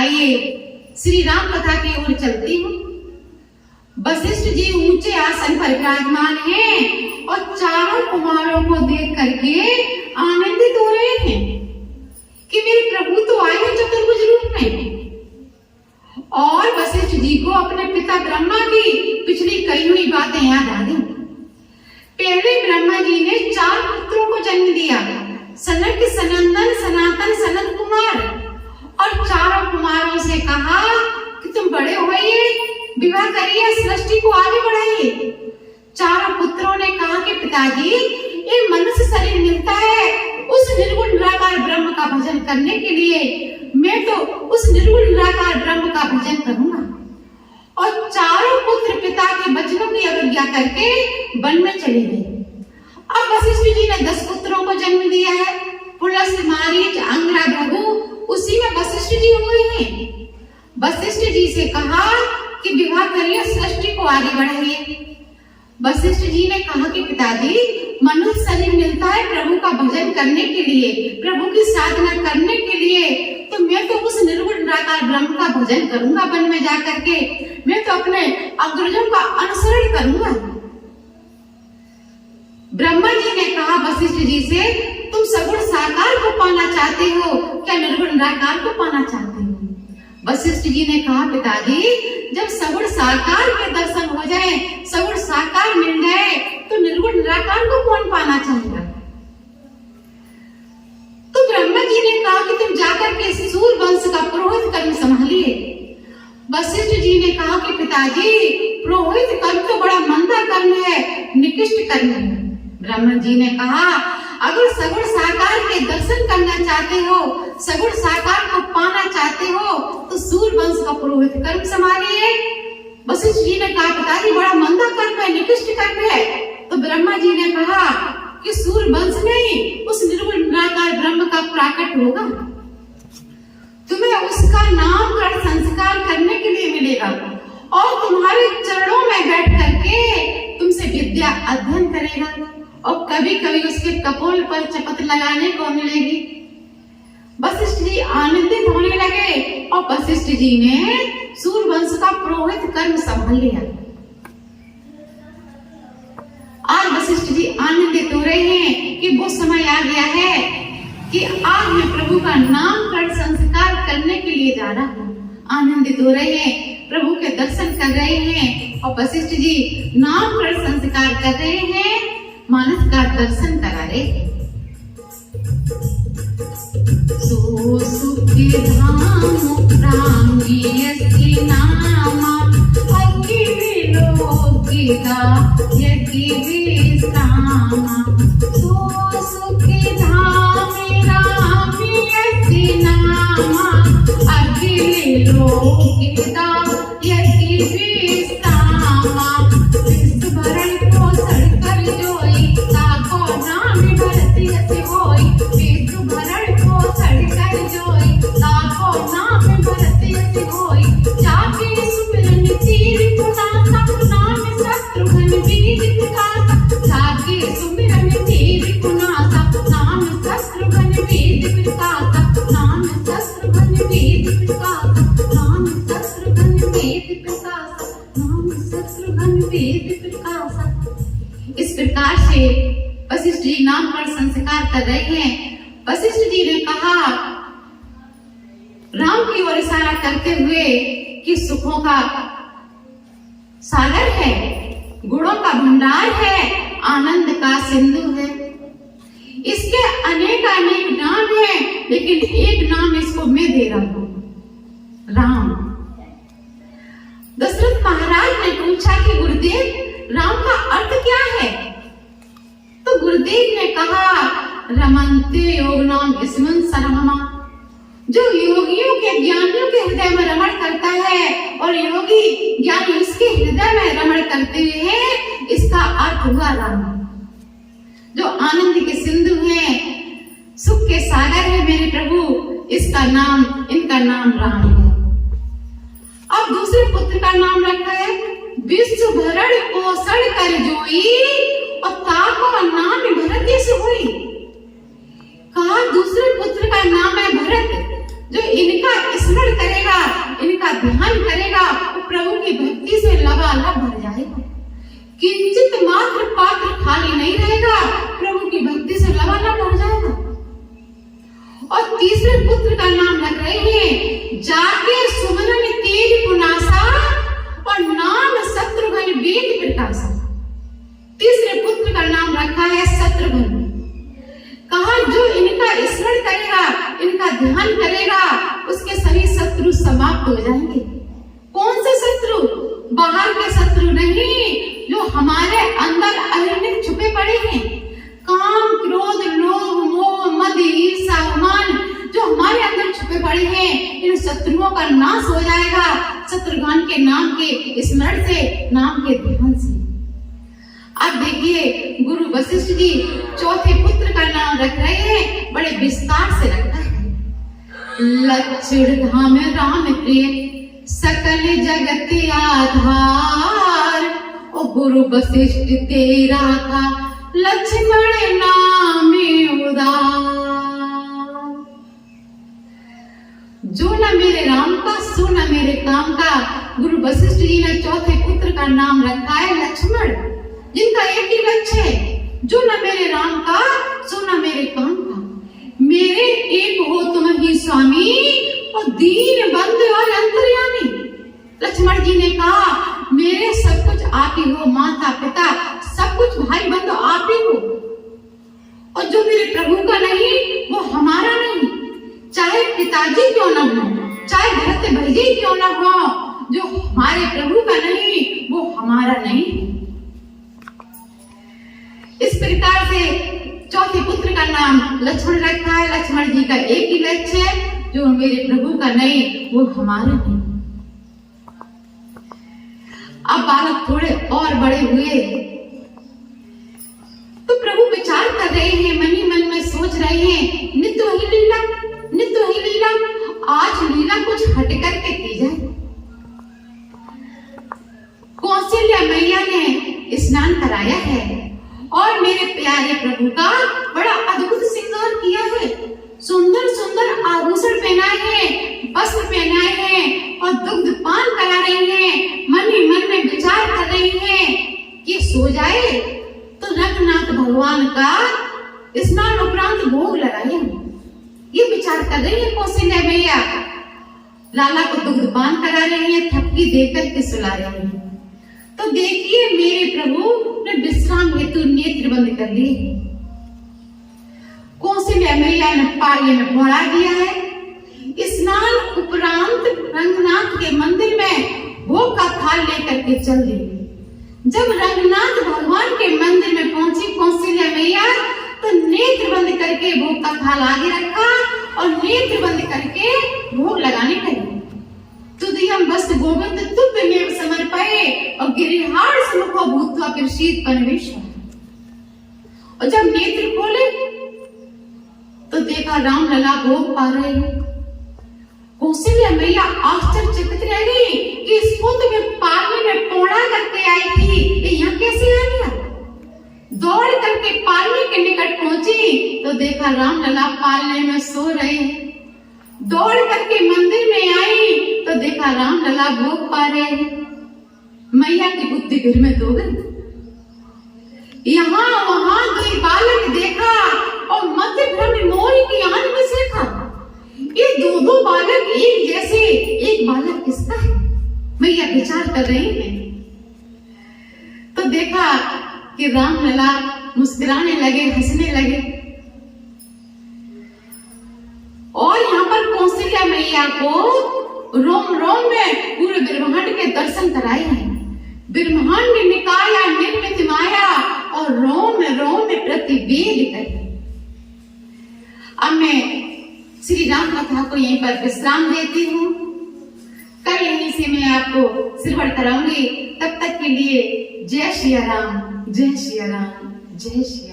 आइए श्री राम कथा की ओर चलती हूँ। वशिष्ठ जी ऊंचे आसन पर विराजमान हैं और चारों कुमारों को देख करके आनंदित हो रहे हैं कि मेरे प्रभु तो आए हैं चतुर्भुज रूप में। और वशिष्ठ जी को अपने पिता ब्रह्मा की पिछली कही हुई बातें याद आ गई। पहले ब्रह्मा जी ने 4 पुत्रों को जन्म दिया, सनक, सनंदन, सनातन, सनत कुमार। और चारों कुमारों से कहा कि तुम बड़े होइए, विवाह करिए, सृष्टि को आगे बढ़ाइए। चारों पुत्रों ने कहा कि पिताजी ये मनुष्य शरीर मिलता है उस निर्गुण निराकार ब्रह्म का भजन करने के लिए, मैं तो उस निर्गुण निराकार ब्रह्म का भजन करूंगा। और चारों पुत्र पिता के वचनों की अवज्ञा करके वन में चले गए। अब वशिष्ठ जी ने 10 पुत्रों को जन्म दिया है, पुलस्त्य, मारीच, अंगरा, भृगु, उसी में वशिष्ठ जी हुए हैं। वशिष्ठ जी से कहा कि विवाह करिए, सृष्टि को आगे बढ़ाइए। वशिष्ठ जी ने कहा कि पिताजी मनुष्य शरीर मिलता है प्रभु का भजन करने के लिए, प्रभु की साधना करने के लिए, तो मैं तो उस निर्गुण निराकार ब्रह्म का भजन करूंगा वन में जाकर के, मैं तो अपने अग्रजों का अनुसरण करूंगा। ब्रह्मा जी ने कहा वशिष्ठ जी से, तुम सगुण साकार को पाना चाहते हो क्या निर्गुण निराकार को पाना चाहते हो? वशिष्ठ जी ने कहा पिताजी जब सगुण साकार के दर्शन हो जाए, सगुण साकार मिल जाए, तो निर्गुण निराकार को कौन पाना चाहेगा? तो ब्रह्मा जी ने कहा कि तुम जाकर के सूर वंश का पुरोहित कर्म संभालिए। वशिष्ठ जी ने कहा कि पिताजी पुरोहित कर्म तो बड़ा मंदा कर्म है, निकृष्ट कर्म है। ब्रह्मा जी ने कहा अगर सगुण साकार के दर्शन करना चाहते हो, सगुण साकार को पाना चाहते हो, तो सूर वंश का पुरोहित कर्म संभालिए। वशिष्ठ जी ने कहा पिताजी बड़ा मंदा कर्म है, निकृष्ट कर्म है। तो ब्रह्मा जी ने कहा कि सूर वंश में उस निर्गुण निराकार ब्रह्म का प्राकट होगा, तुम्हें उसका नामकरण संस्कार करने के लिए मिलेगा और तुम्हारे चरणों में बैठ करके तुमसे विद्या अध्ययन करेगा और कभी कभी उसके कपोल पर चपत लगाने को मिलेगी। वशिष्ठ जी आनंदित होने लगे और वशिष्ठ जी ने सूरवंश का पुरोहित कर्म संभाल लिया। आज वशिष्ठ जी आनंदित हो रहे हैं कि वो समय आ गया है कि आज मैं प्रभु का नामकरण संस्कार करने के लिए जा रहा हूँ। आनंदित हो रहे हैं, प्रभु के दर्शन कर रहे हैं और वशिष्ठ जी नामकरण संस्कार कर रहे हैं, मानस का दर्शन करा रहे। सो सुखी धाम प्रांगी नामा अग्नि विलोकिता यज्ञ विश्रामा। सो सुखी धाम रामी नामा अग्नि विलोकिता यज्ञ विश्रामा। विश्वभरण को सड़कर जोई ताको नाम भरती हसी होई। विश्वभरण को सड़कर जोई ताको नाम भरती हसी होई। जाके सुमिरन तीर पुनासा नाम शत्रुघ्न वीर विकासा। जाके सुमिरन तीर पुनासा नाम शत्रुघ्न वीर विकासा। नाम शत्रुघ्न वीर विकासा। नाम शत्रुघ्न वीर विकासा। नाम शत्रुघ्न वीर विकासा। इस प्रकार से वशिष्ठ जी नामकरण संस्कार कर रहे हैं। वशिष्ठ जी ने कहा राम की ओर इशारा करते हुए कि सुखों का सागर है, गुणों का भंडार है, आनंद का सिंधु है। इसके अनेक अनेक नाम हैं, लेकिन एक नाम इसको मैं दे रहा हूं, राम। दशरथ महाराज ने पूछा कि गुरुदेव राम का अर्थ क्या है? तो गुरुदेव ने कहा रमन्ते योग नाम इसमन सरमा। जो योगियों के ज्ञानियों के हृदय में रमण करता है और योगी ज्ञानी इसके हृदय में रमण करते हैं, इसका अर्थ हुआ राम। जो आनंद के सिंधु हैं, सुख के सागर है मेरे प्रभु, इसका नाम, इनका नाम राम है। अब दूसरे पुत्र का नाम रखा है विश्व भरण पोषण कर जोई और ताको नाम भरत जैसे हुई। कहा दूसरे पुत्र का नाम है भरत, जो इनका स्मरण करेगा, इनका ध्यान करेगा, वो प्रभु की भक्ति से लबालब भर जाएगा। किंचित मात्र पात्र खाली नहीं रहेगा, प्रभु की भक्ति से लबालब भर जाएगा। और तीसरे पुत्र का नाम रख रहे हैं, जाके सुमरन तेज पुनासा और नाम शत्रुघ्न वेद प्रकाशा। तीसरे पुत्र का नाम रखा है शत्रुघ्न। कहा जो इनका स्मरण करेगा, इनका ध्यान करेगा, उसके सभी शत्रु समाप्त हो जाएंगे। कौन से शत्रु? बाहर के शत्रु नहीं, जो हमारे अंदर अहिर्नित छुपे पड़े हैं। काम, क्रोध, लोभ, मोह, मद, ईर्ष्या, अभिमान जो हमारे अंदर छुपे पड़े हैं, इन शत्रुओं का नाश हो जाएगा शत्रुघ्न के नाम के स्मरण से, नाम के ध्यान से। अब देखिए गुरु वशिष्ठ जी चौथे पुत्र का नाम रख रहे हैं, बड़े विस्तार से रखा है। लक्ष्मण धाम राम प्रिय सकल जगत आधार, ओ गुरु वशिष्ठ तेरा का लक्ष्मण नाम उदार। जो न मेरे राम का सो न मेरे काम का, गुरु वशिष्ठ जी ने चौथे पुत्र का नाम रखा है लक्ष्मण, जिनका एक ही लक्ष्य है, जो न मेरे राम का सो न मेरे काम का। मेरे एक हो तुम ही स्वामी और दीन बंधु और अंतर्यामी। लक्ष्मण जी ने कहा मेरे सब कुछ आप ही हो, माता पिता सब कुछ भाई बंधु आप ही हो, और जो मेरे प्रभु का नहीं वो हमारा नहीं। चाहे पिताजी क्यों न हो, चाहे भरत भाई क्यों न हो, जो हमारे प्रभु का नहीं वो हमारा नहीं। इस प्रकार से चौथे पुत्र का नाम लक्ष्मण रखा है। लक्ष्मण जी का एक ही लक्ष्य है, जो मेरे प्रभु का नहीं वो हमारा नहीं। अब बालक थोड़े और बड़े हुए तो प्रभु विचार कर रहे हैं, मन ही मन में सोच रहे हैं, नित्य वही लीला, नित्य वही लीला, आज लीला कुछ हट करके की जाए। कौशल्या मैया ने स्नान कराया है और मेरे प्यारे प्रभु का बड़ा अद्भुत श्रृंगार किया है। सुंदर सुंदर आभूषण पहनाए हैं, वस्त्र पहनाए हैं और दुग्ध पान करा रही हैं। मन ही मन में विचार कर रही हैं कि सो जाए तो रंगनाथ भगवान का स्नान उपरांत भोग लगाए। ये विचार कर रही है कौशल्या मैया। लाला को दुग्ध पान करा रही है, थपकी देकर के सुला रही है। तो देखिए मेरे प्रभु ने विश्राम हेतु नेत्र बंद कर लिए। कौशल्या मैया ने पाले में बढ़ा दिया है। स्नान उपरांत रंगनाथ के मंदिर में भोग का थाल लेकर के चल दी। जब रंगनाथ भगवान के मंदिर में पहुंची कौशल्या मैया तो नेत्र बंद करके भोग का थाल आगे रखा और नेत्र बंद करके भोग लगाने लगी। तुदियम वस्तु गोविंद तुभ्यमेव समर्पये और गिरिहार सुमुखो भूत्वा प्रसीद परमेश्वर। और जब नेत्र खोले तो देखा राम लला भोग पा रहे हैं। कौशल्या मैया आश्चर्यचकित रह गई कि इसको तो मैं पालने में पौड़ा करके आई थी, ये यहाँ कैसे आ गया। दौड़ करके पालने के निकट पहुंची तो देखा राम लला पालने में सो रहे हैं। दौड़ करके मंदिर में आई तो देखा राम लला भोग पा रहे हैं। मैया की बुद्धि भ्रमित हो गई। यहाँ वहां दो बालक देखा और मध्य भ्रम मोरी की आन में देखा। ये दो बालक एक जैसे, एक बालक किसका है? मैया विचार कर रही हैं। तो देखा कि राम लला मुस्कुराने लगे, हंसने लगे। और यहाँ पर कौशल्या मैया को रोम रोम में पूरे ब्रह्मांड के दर्शन कराए हैं। ब्रह्मांड निकाया निर्मित माया और रोम रोम में प्रतिवेद करे। अब मैं श्री राम कथा को यहीं पर विश्राम देती हूँ। कल यहीं से मैं आपको श्रवण कराऊंगी। तब तक के लिए जय श्री राम, जय श्री राम, जय श्री राम।